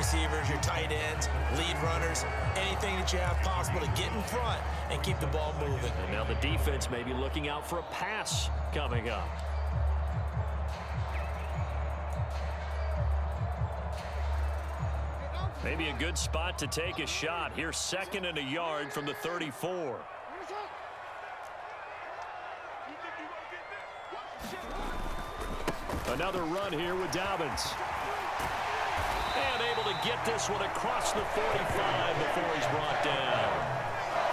receivers, your tight ends, lead runners, anything that you have possible to get in front and keep the ball moving. And now the defense may be looking out for a pass coming up. Maybe a good spot to take a shot. Here's 2nd and a yard from the 34. Another run here with Dobbins. And able to get this one across the 45 before he's brought down.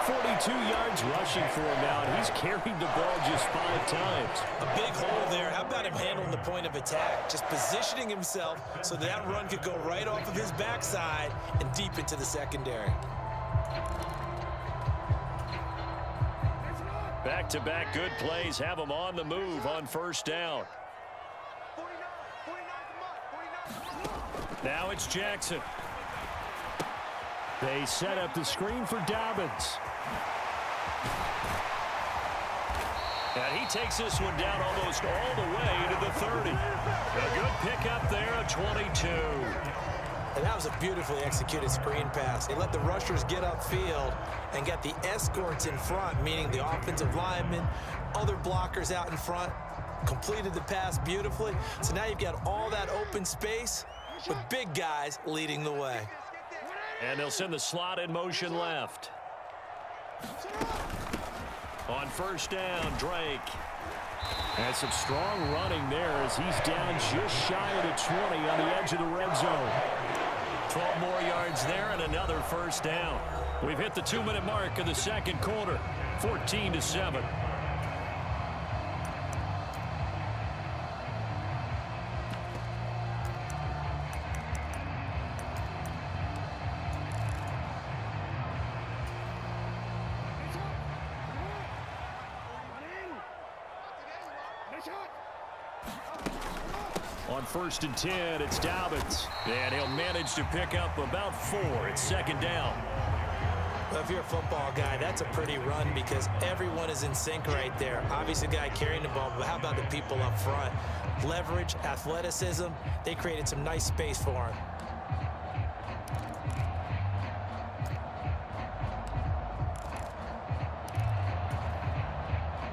42 yards rushing for him now, and he's carried the ball just 5 times. A big hole there. How about him handling the point of attack? Just positioning himself so that run could go right off of his backside and deep into the secondary. Back-to-back good plays have him on the move on 1st down. Now it's Jackson. They set up the screen for Dobbins. And he takes this one down almost all the way to the 30. A good pickup there, a 22. And that was a beautifully executed screen pass. They let the rushers get upfield and got the escorts in front, meaning the offensive linemen, other blockers out in front, completed the pass beautifully. So now you've got all that open space with big guys leading the way. And they'll send the slot in motion left. On 1st down, Drake. And some strong running there as he's down just shy of the 20 on the edge of the red zone. 12 more yards there and another 1st down. We've hit the 2-minute mark of the 2nd quarter, 14-7. On 1st and 10, it's Dobbins. And he'll manage to pick up about 4. It's 2nd down. Well, if you're a football guy, that's a pretty run because everyone is in sync right there. Obviously, the guy carrying the ball, but how about the people up front? Leverage, athleticism, they created some nice space for him.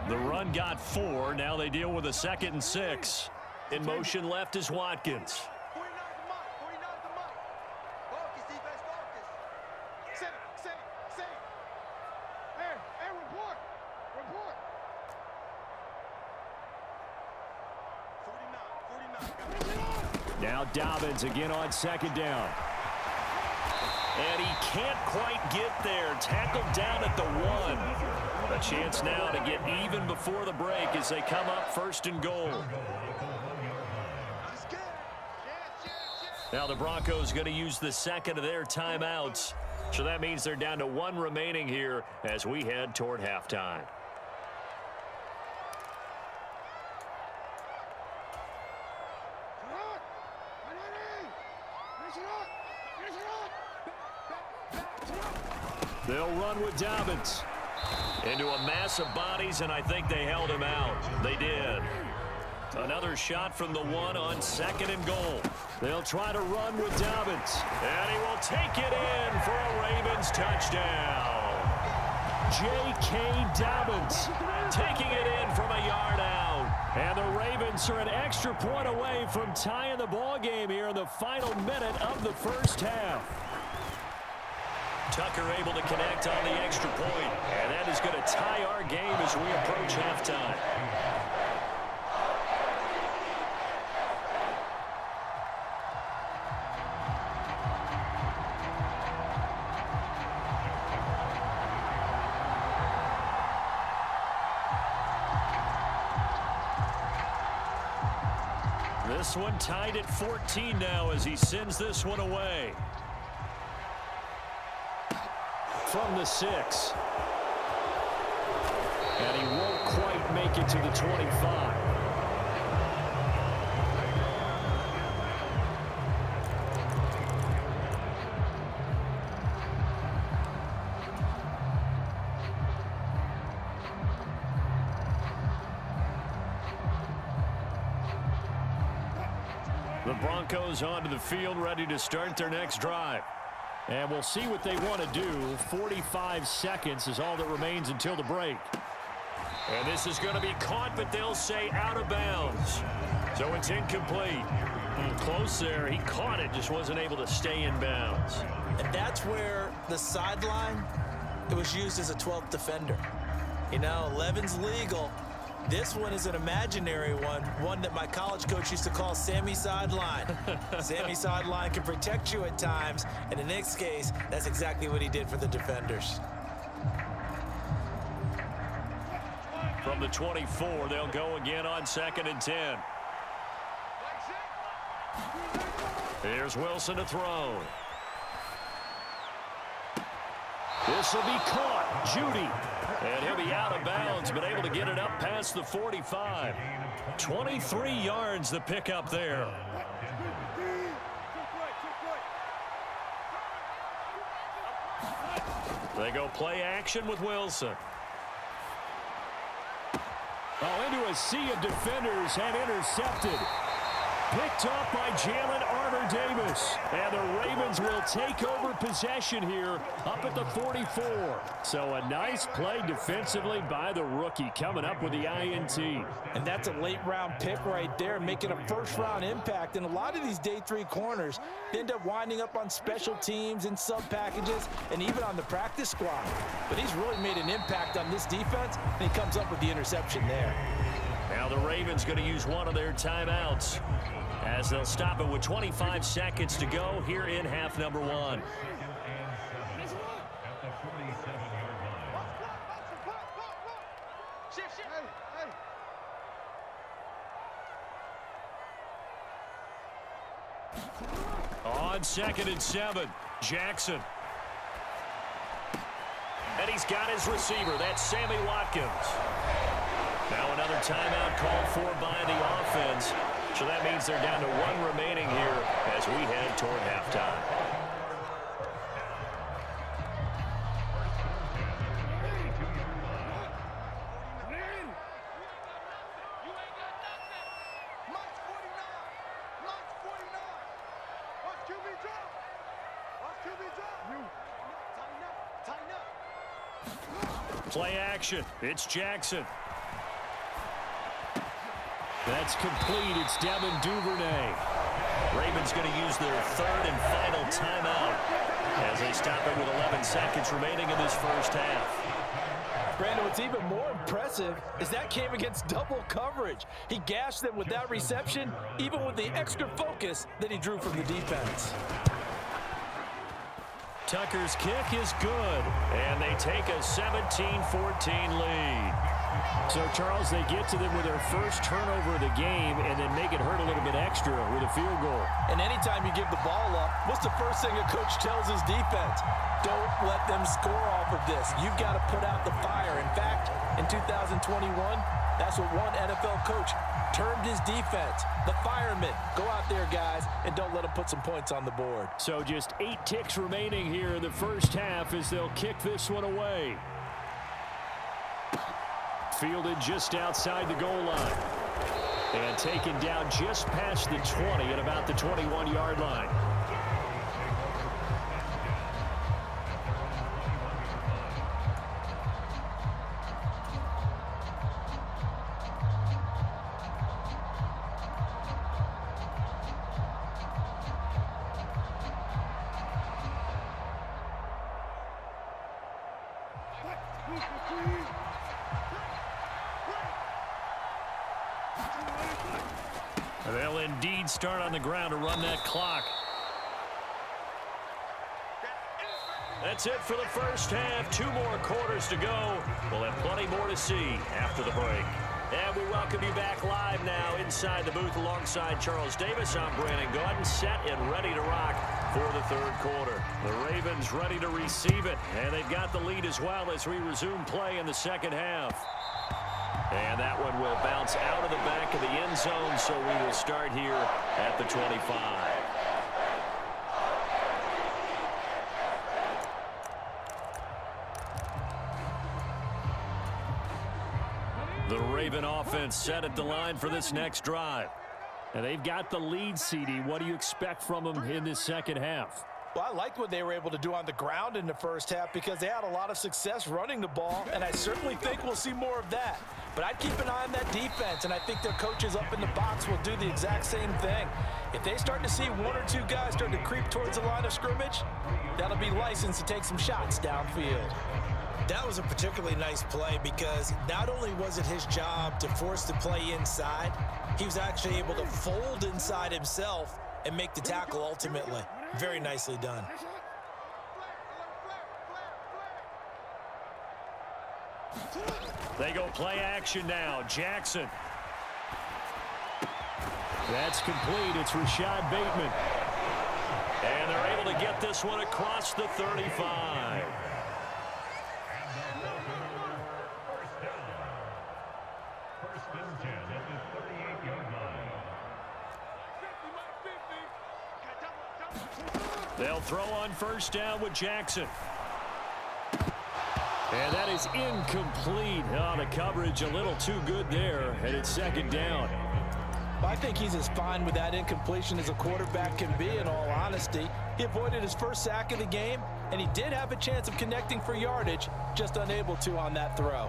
The run got 4. Now they deal with a 2nd and 6. In motion left is Watkins. Now Dobbins again on 2nd down. And he can't quite get there. Tackled down at the 1. A chance now to get even before the break as they come up 1st and goal. Now the Broncos going to use the 2nd of their timeouts. So that means they're down to 1 remaining here as we head toward halftime. They'll run with Dobbins. Into a mass of bodies, and I think they held him out. They did. Another shot from the 1 on 2nd and goal. They'll try to run with Dobbins. And he will take it in for a Ravens touchdown. J.K. Dobbins taking it in from a yard out. And the Ravens are an extra point away from tying the ball game here in the final minute of the 1st half. Tucker able to connect on the extra point. And that is going to tie our game as we approach halftime. This one tied at 14 now as he sends this one away. From the 6. And he won't quite make it to the 25. The Broncos onto the field, ready to start their next drive. And we'll see what they want to do. 45 seconds is all that remains until the break. And this is going to be caught, but they'll say out of bounds. So it's incomplete. Close there. He caught it, just wasn't able to stay in bounds. And that's where the sideline, it was used as a 12th defender. You know, 11's legal. This one is an imaginary one that my college coach used to call Sammy Sideline. Sammy Sideline can protect you at times, and in this case, that's exactly what he did for the defenders. From the 24, they'll go again on 2nd and 10. Here's Wilson to throw. This will be caught. Judy. And he'll be out of bounds, but able to get it up past the 45. 23 yards the pickup there. They go play action with Wilson. Oh, into a sea of defenders and intercepted. Picked off by Jalen Armour-Davis. And the Ravens will take over possession here up at the 44. So a nice play defensively by the rookie coming up with the INT. And that's a late-round pick right there, making a first-round impact. And a lot of these day 3 corners end up winding up on special teams and sub-packages and even on the practice squad. But he's really made an impact on this defense, and he comes up with the interception there. Now the Ravens going to use one of their timeouts, as they'll stop it with 25 seconds to go here in half number 1. On 2nd and 7, Jackson. And he's got his receiver. That's Sammy Watkins. Now another timeout called for by the offense. So that means they're down to 1 remaining here as we head toward halftime. Play action. It's Jackson. That's complete. It's Devin Duvernay. Ravens going to use their 3rd and final timeout as they stop it with 11 seconds remaining in this first half. Brandon, what's even more impressive is that came against double coverage. He gashed them with that reception, even with the extra focus that he drew from the defense. Tucker's kick is good, and they take a 17-14 lead. So, Charles, they get to them with their first turnover of the game and then make it hurt a little bit extra with a field goal. And anytime you give the ball up, what's the first thing a coach tells his defense? Don't let them score off of this. You've got to put out the fire. In fact, in 2021, that's what one NFL coach termed his defense. The firemen. Go out there, guys, and don't let them put some points on the board. So just 8 ticks remaining here in the first half as they'll kick this one away. Fielded just outside the goal line. And taken down just past the 20 at about the 21-yard line. They'll indeed start on the ground to run that clock. That's it for the first half. 2 more quarters to go. We'll have plenty more to see after the break. And we welcome you back live now inside the booth alongside Charles Davis. I'm Brandon Gaudin, set and ready to rock for the 3rd quarter. The Ravens ready to receive it, and they've got the lead as well as we resume play in the 2nd half. And that one will bounce out of the back of the end zone, so we will start here at the 25. The Raven offense set at the line for this next drive. And they've got the lead, CD. What do you expect from them in this second half? Well, I liked what they were able to do on the ground in the first half because they had a lot of success running the ball, and I certainly think we'll see more of that. But I'd keep an eye on that defense, and I think their coaches up in the box will do the exact same thing. If they start to see one or two guys start to creep towards the line of scrimmage, that'll be licensed to take some shots downfield. That was a particularly nice play because not only was it his job to force the play inside, he was actually able to fold inside himself and make the tackle ultimately. Very nicely done. They go play action now. Jackson. That's complete. It's Rashad Bateman. And they're able to get this one across the 35. They'll throw on first down with Jackson. And that is incomplete. Oh, the coverage a little too good there, and it's second down. I think he's as fine with that incompletion as a quarterback can be, in all honesty. He avoided his first sack of the game, and he did have a chance of connecting for yardage, just unable to on that throw.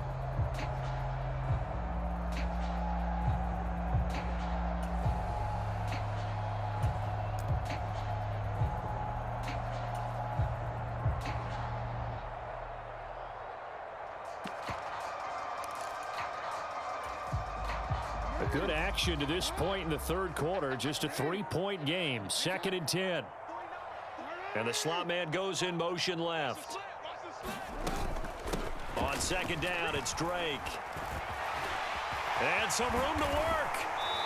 Good action to this point in the third quarter. Just a 3-point game. 2nd and 10. And the slot man goes in motion left. On second down, it's Drake. And some room to work.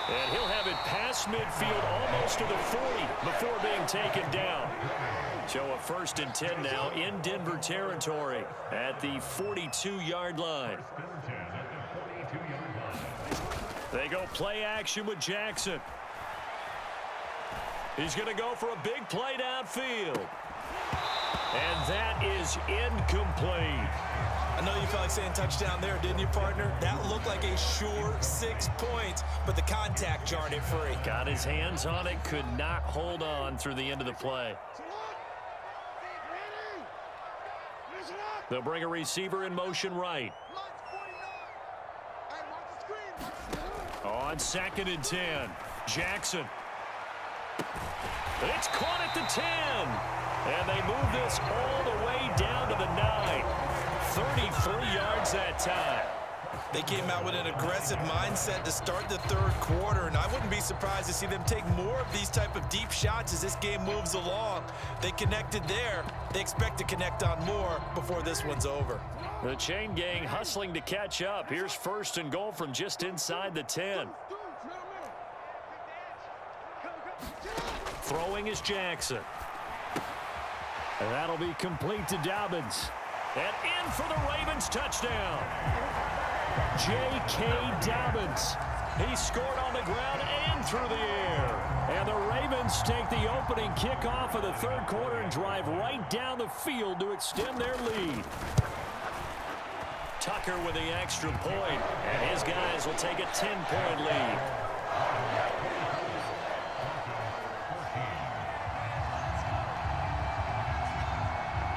And he'll have it past midfield almost to the 40 before being taken down. So a 1st and 10 now in Denver territory at the 42-yard line. They go play action with Jackson. He's going to go for a big play downfield. And that is incomplete. I know you felt like saying touchdown there, didn't you, partner? That looked like a sure 6 points, but the contact jarred it free. Got his hands on it, could not hold on through the end of the play. They'll bring a receiver in motion right. On 2nd and 10, Jackson. It's caught at the 10. And they move this all the way down to the 9. 33 yards that time. They came out with an aggressive mindset to start the third quarter, and I wouldn't be surprised to see them take more of these type of deep shots as this game moves along. They connected there. They expect to connect on more before this one's over. The chain gang hustling to catch up. Here's 1st and goal from just inside the 10. Throwing is Jackson. And that'll be complete to Dobbins. And in for the Ravens touchdown. J.K. Dobbins. He scored on the ground and through the air. And the Ravens take the opening kickoff of the third quarter and drive right down the field to extend their lead. Tucker with the extra point, and his guys will take a 10-point lead.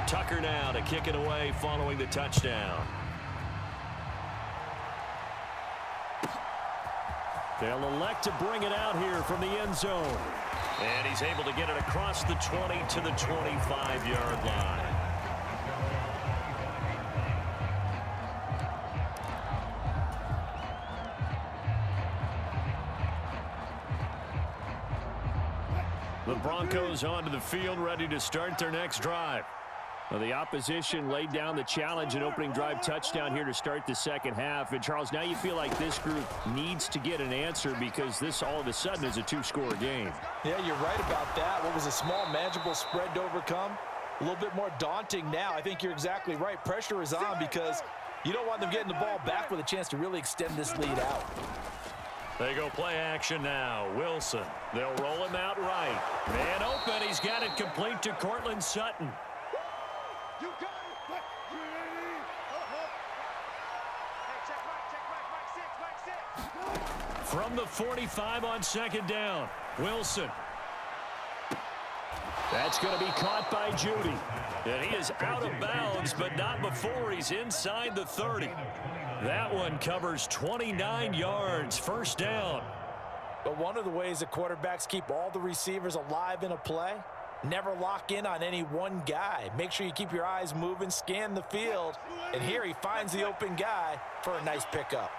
Tucker now to kick it away following the touchdown. They'll elect to bring it out here from the end zone. And he's able to get it across the 20 to the 25-yard line. The Broncos onto the field, ready to start their next drive. Well, the opposition laid down the challenge and opening drive touchdown here to start the second half. And, Charles, now you feel like this group needs to get an answer because this all of a sudden is a 2-score game. Yeah, you're right about that. What was a small, manageable spread to overcome? A little bit more daunting now. I think you're exactly right. Pressure is on because you don't want them getting the ball back with a chance to really extend this lead out. They go play action now. Wilson. They'll roll him out right. Man open. He's got it complete to Cortland Sutton. From the 45 on second down, Wilson. That's going to be caught by Judy. And he is out of bounds, but not before he's inside the 30. That one covers 29 yards, first down. But one of the ways that quarterbacks keep all the receivers alive in a play, never lock in on any one guy. Make sure you keep your eyes moving, scan the field, and here he finds the open guy for a nice pickup.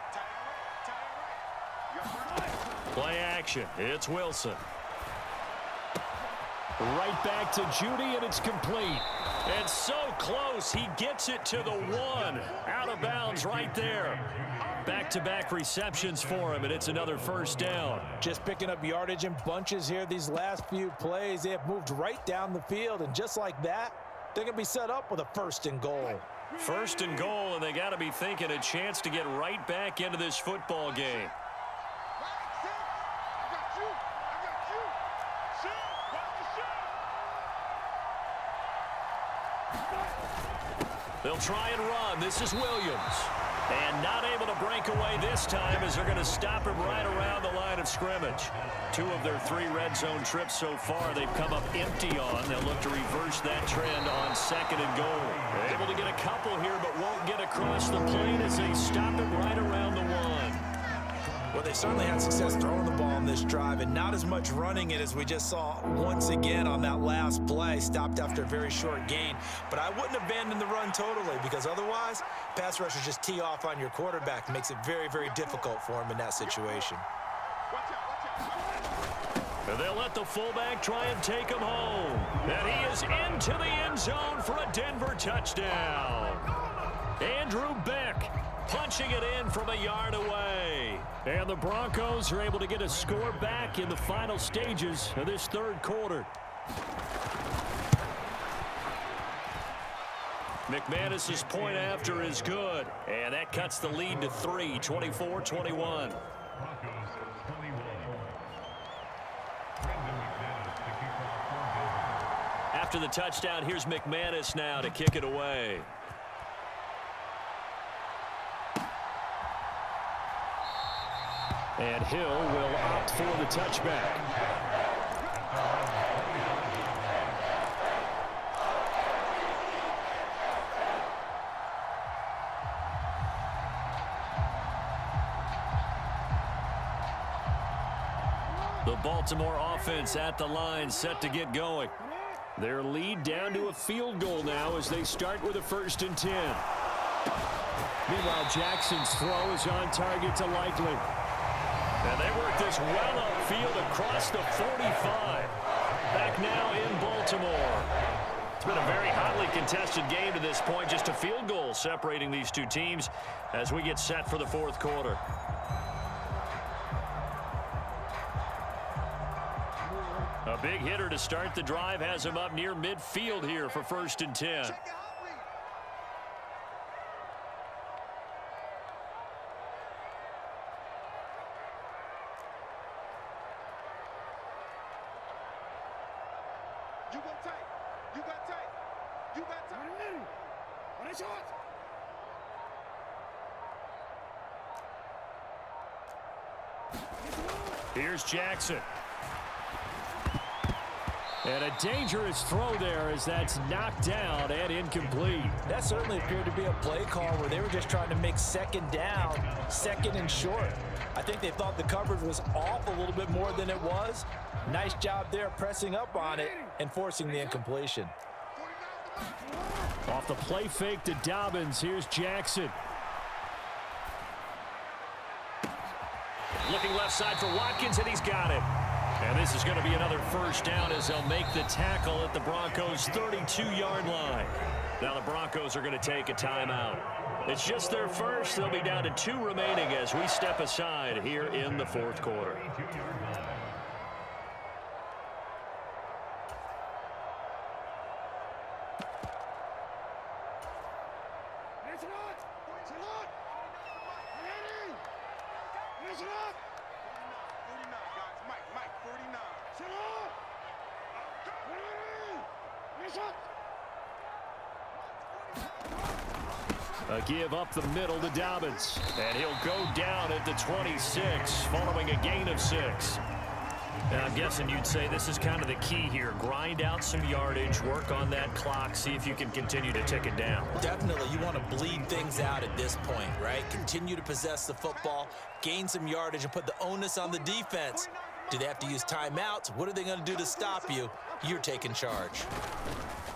Play action. It's Wilson. Right back to Judy, and it's complete. And so close, he gets it to the 1. Out of bounds right there. Back-to-back receptions for him, and it's another first down. Just picking up yardage in bunches here these last few plays. They have moved right down the field, and just like that, they're going to be set up with a 1st and goal. 1st and goal, and they got to be thinking a chance to get right back into this football game. They'll try and run. This is Williams. And not able to break away this time as they're going to stop him right around the line of scrimmage. 2 of their 3 red zone trips so far they've come up empty on. They'll look to reverse that trend on 2nd and goal. They're able to get a couple here but won't get across the plane as they stop it right around the 1. Well, they certainly had success throwing the ball on this drive and not as much running it as we just saw once again on that last play. Stopped after a very short gain. But I wouldn't abandon the run totally because otherwise, pass rushers just tee off on your quarterback. Makes it very, very difficult for him in that situation. And they'll let the fullback try and take him home. And he is into the end zone for a Denver touchdown. Andrew Beck punching it in from a yard away. And the Broncos are able to get a score back in the final stages of this 3rd quarter. McManus's point after is good. And that cuts the lead to 3, 24-21. After the touchdown, here's McManus now to kick it away. And Hill will opt for the touchback. The Baltimore offense at the line, set to get going. Their lead down to a field goal now as they start with a 1st and 10. Meanwhile, Jackson's throw is on target to Likely. And they work this well upfield across the 45. Back now in Baltimore. It's been a very hotly contested game to this point. Just a field goal separating these 2 teams as we get set for the 4th quarter. A big hitter to start the drive has him up near midfield here for 1st and 10. Here's Jackson. And a dangerous throw there as that's knocked down and incomplete. That certainly appeared to be a play call where they were just trying to make 2nd down, 2nd and short. I think they thought the coverage was off a little bit more than it was. Nice job there pressing up on it and forcing the incompletion. Off the play fake to Dobbins, here's Jackson. Looking left side for Watkins, and he's got it. And this is going to be another first down as they'll make the tackle at the Broncos' 32-yard line. Now the Broncos are going to take a timeout. It's just their first. They'll be down to 2 remaining as we step aside here in the 4th quarter. A give up the middle to Dobbins. And he'll go down at the 26 following a gain of 6. Now, I'm guessing you'd say this is kind of the key here. Grind out some yardage, work on that clock, see if you can continue to tick it down. Definitely, you want to bleed things out at this point, right? Continue to possess the football, gain some yardage, and put the onus on the defense. Do they have to use timeouts? What are they going to do to stop you? You're taking charge.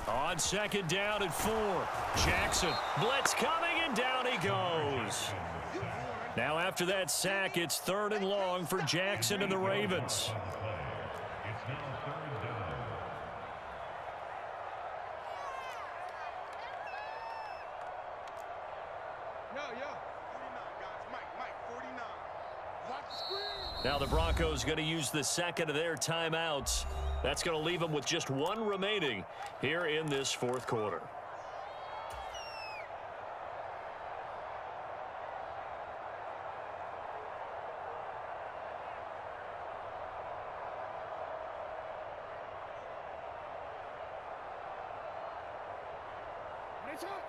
On second down and 4, Jackson. Blitz coming, and down he goes. Now after that sack, it's 3rd and long for Jackson and the Ravens. Now the Broncos going to use the second of their timeouts. That's going to leave them with just 1 remaining here in this 4th quarter.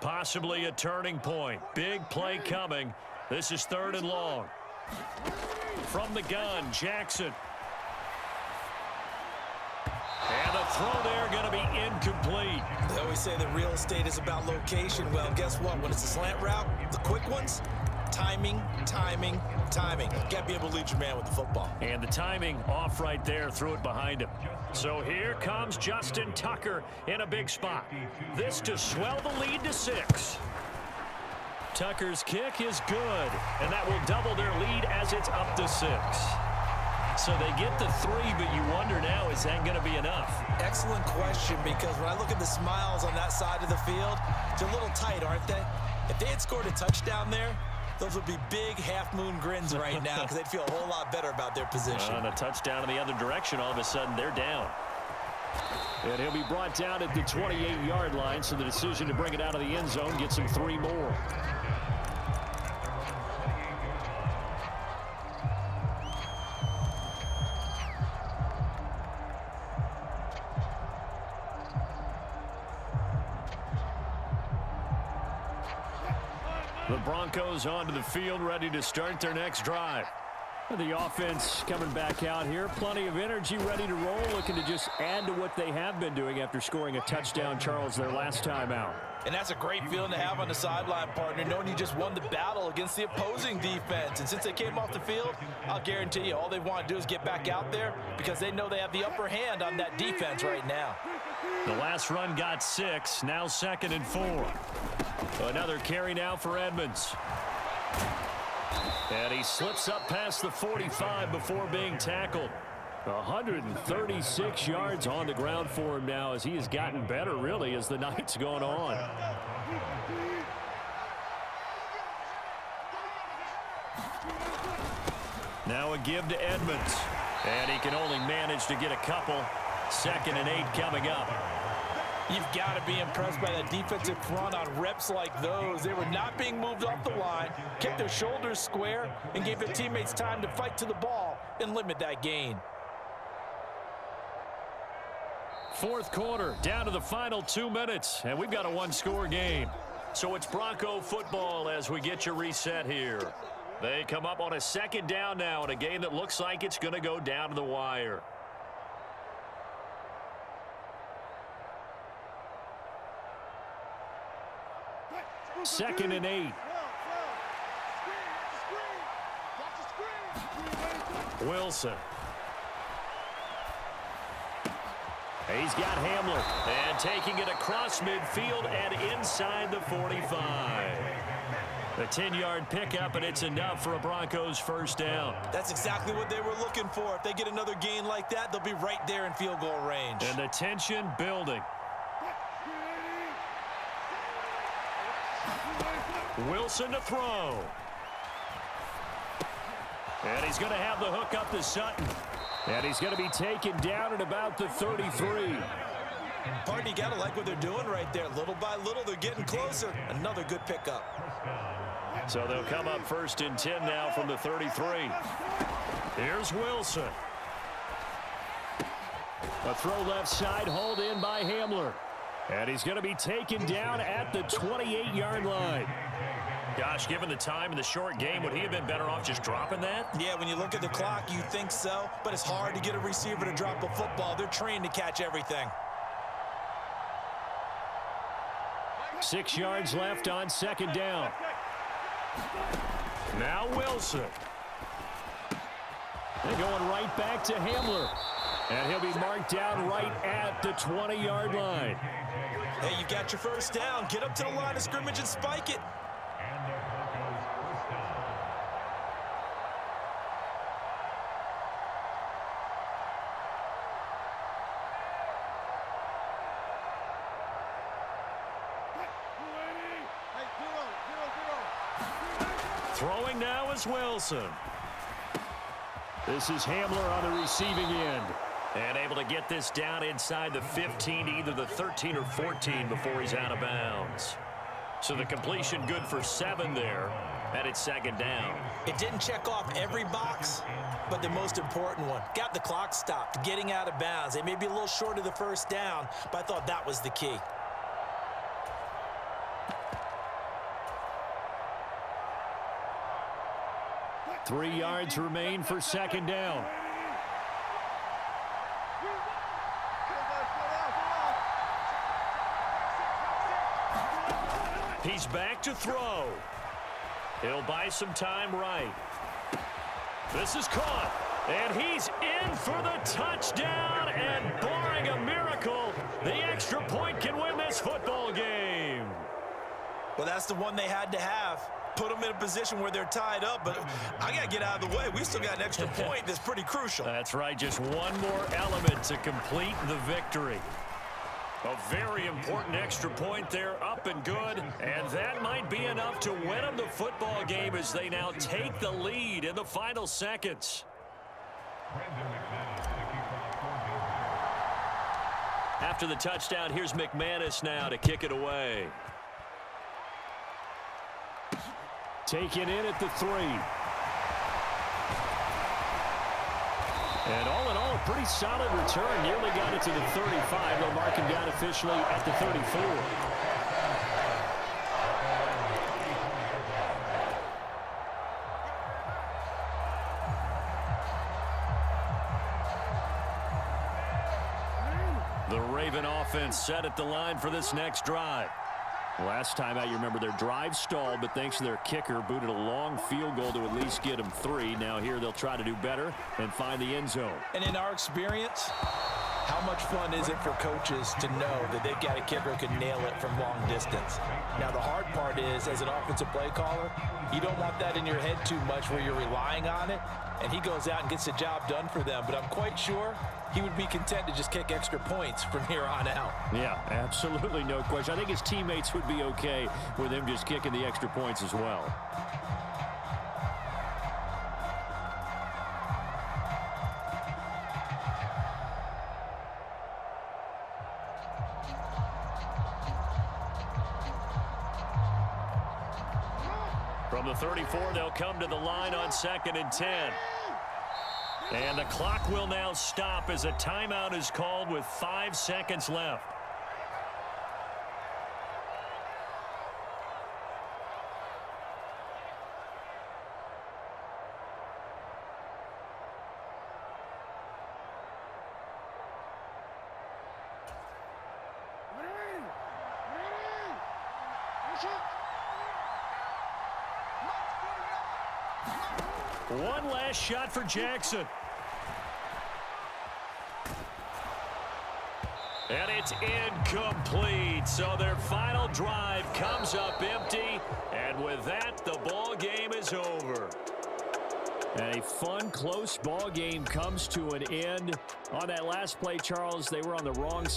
Possibly a turning point. Big play coming. This is 3rd and long. From the gun, Jackson. And the throw there going to be incomplete. They always say that real estate is about location. Well, guess what? When it's a slant route, the quick ones, timing, timing, timing. You got to be able to lead your man with the football. And the timing off right there, threw it behind him. So here comes Justin Tucker in a big spot. This to swell the lead to 6. Tucker's kick is good, and that will double their lead as it's up to 6. So they get the 3, but you wonder now, is that going to be enough? Excellent question, because when I look at the smiles on that side of the field, they're a little tight, aren't they? If they had scored a touchdown there, those would be big half-moon grins right now because they'd feel a whole lot better about their position. On a touchdown in the other direction, all of a sudden they're down. And he'll be brought down at the 28-yard line, so the decision to bring it out of the end zone gets him 3 more. The Broncos onto the field, ready to start their next drive. The offense coming back out here. Plenty of energy, ready to roll, looking to just add to what they have been doing after scoring a touchdown, Charles, their last time out. And that's a great feeling to have on the sideline, partner, knowing you just won the battle against the opposing defense. And since they came off the field, I'll guarantee you all they want to do is get back out there because they know they have the upper hand on that defense right now. The last run got 6, now 2nd and 4. Another carry now for Edmonds. And he slips up past the 45 before being tackled. 136 yards on the ground for him now as he has gotten better, really, as the night's gone on. Now a give to Edmonds. And he can only manage to get a couple. 2nd and 8 coming up. You've got to be impressed by that defensive front on reps like those. They were not being moved off the line, kept their shoulders square, and gave their teammates time to fight to the ball and limit that gain. 4th quarter, down to the final 2 minutes, and we've got a 1-score game. So it's Bronco football as we get your reset here. They come up on a 2nd down now in a game that looks like it's going to go down to the wire. Second and 8. Wilson. He's got Hamler. And taking it across midfield and inside the 45. A 10-yard pickup, and it's enough for a Broncos 1st down. That's exactly what they were looking for. If they get another gain like that, they'll be right there in field goal range. And the tension building. Wilson to throw. And he's going to have the hook up to Sutton. And he's going to be taken down at about the 33. Partner, you got to like what they're doing right there. Little by little, they're getting closer. Another good pickup. So they'll come up 1st and 10 now from the 33. Here's Wilson. A throw left side, hauled in by Hamler. And he's going to be taken down at the 28-yard line. Gosh, given the time in the short game, would he have been better off just dropping that? Yeah, when you look at the clock, you think so, but it's hard to get a receiver to drop a football. They're trained to catch everything. 6 yards left on second down. Now Wilson. They're going right back to Hamler. And he'll be marked down right at the 20-yard line. Hey, you got your first down. Get up to the line of scrimmage and spike it. Throwing now is Wilson. This is Hamler on the receiving end. And able to get this down inside the 15 to either the 13 or 14 before he's out of bounds. So the completion good for 7 there, and it's second down. It didn't check off every box, but the most important one. Got the clock stopped, getting out of bounds. They may be a little short of the first down, but I thought that was the key. Three yards remain for second down. He's back to throw. He'll buy some time right. This is caught. And he's in for the touchdown. And barring a miracle, the extra point can win this football game. Well, that's the one they had to have. Put them in a position where they're tied up, but I got to get out of the way. We still got an extra point that's pretty crucial. That's right. Just one more element to complete the victory. A very important extra point there, up and good. And that might be enough to win them the football game as they now take the lead in the final seconds. After the touchdown, here's McManus now to kick it away. Taken in at the 3. And all in all, a pretty solid return. Nearly got it to the 35. They'll mark him down officially at the 34. The Raven offense set at the line for this next drive. Last time out, you remember their drive stalled, but thanks to their kicker, booted a long field goal to at least get them 3. Now here they'll try to do better and find the end zone. And in our experience, how much fun is it for coaches to know that they've got a kicker who can nail it from long distance? Now, the hard part is, as an offensive play caller, you don't want that in your head too much where you're relying on it, and he goes out and gets the job done for them. But I'm quite sure he would be content to just kick extra points from here on out. Yeah, absolutely no question. I think his teammates would be okay with him just kicking the extra points as well. From the 34, they'll come to the line on 2nd and 10. And the clock will now stop as a timeout is called with 5 seconds left. One last shot for Jackson. And it's incomplete. So their final drive comes up empty. And with that, the ball game is over. And a fun, close ball game comes to an end. On that last play, Charles, they were on the wrong side.